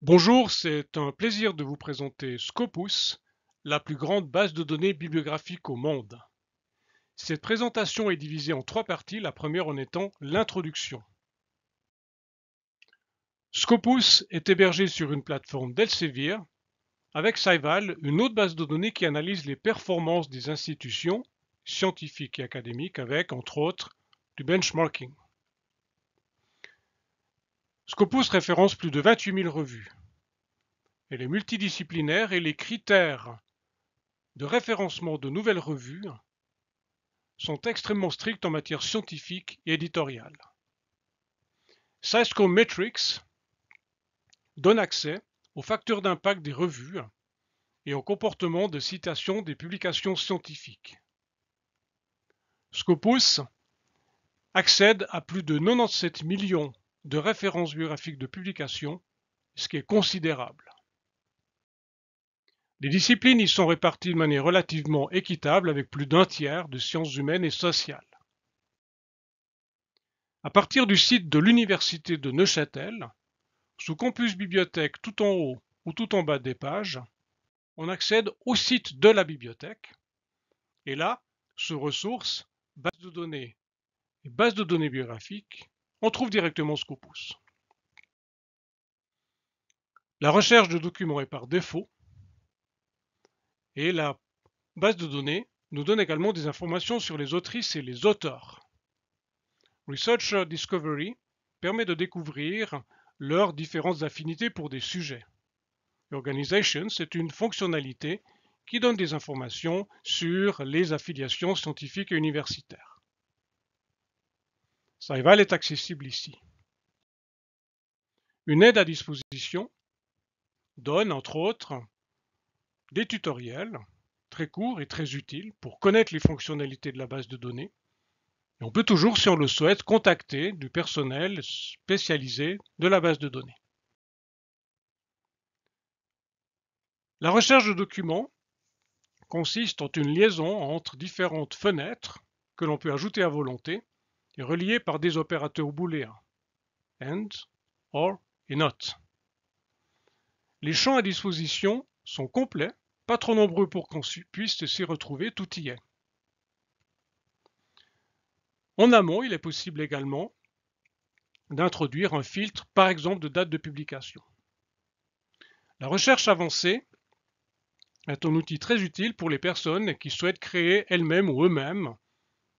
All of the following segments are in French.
Bonjour, c'est un plaisir de vous présenter Scopus, la plus grande base de données bibliographique au monde. Cette présentation est divisée en trois parties, la première en étant l'introduction. Scopus est hébergé sur une plateforme d'Elsevier avec Scival, une autre base de données qui analyse les performances des institutions scientifiques et académiques avec, entre autres, du benchmarking. Scopus référence plus de 28 000 revues. Elle est multidisciplinaire et les critères de référencement de nouvelles revues sont extrêmement stricts en matière scientifique et éditoriale. Psychometrics donne accès aux facteurs d'impact des revues et au comportement de citation des publications scientifiques. Scopus accède à plus de 97 millions de références biographiques de publications, ce qui est considérable. Les disciplines y sont réparties de manière relativement équitable avec plus d'un tiers de sciences humaines et sociales. À partir du site de l'Université de Neuchâtel, sous Campus Bibliothèque tout en haut ou tout en bas des pages, on accède au site de la bibliothèque et là, sous ressources, base de données et base de données biographiques, on trouve directement Scopus. La recherche de documents est par défaut et la base de données nous donne également des informations sur les autrices et les auteurs. Researcher Discovery permet de découvrir leurs différentes affinités pour des sujets. Organization, c'est une fonctionnalité qui donne des informations sur les affiliations scientifiques et universitaires. Scival est accessible ici. Une aide à disposition donne, entre autres, des tutoriels très courts et très utiles pour connaître les fonctionnalités de la base de données. Et on peut toujours, si on le souhaite, contacter du personnel spécialisé de la base de données. La recherche de documents consiste en une liaison entre différentes fenêtres que l'on peut ajouter à volonté et reliées par des opérateurs booléens AND, OR et NOT. Les champs à disposition sont complets, pas trop nombreux pour qu'on puisse s'y retrouver, tout y est. En amont, il est possible également d'introduire un filtre, par exemple de date de publication. La recherche avancée est un outil très utile pour les personnes qui souhaitent créer elles-mêmes ou eux-mêmes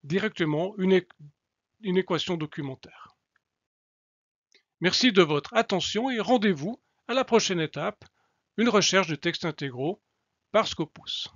directement une équation documentaire. Merci de votre attention et rendez-vous à la prochaine étape, une recherche de textes intégraux par Scopus.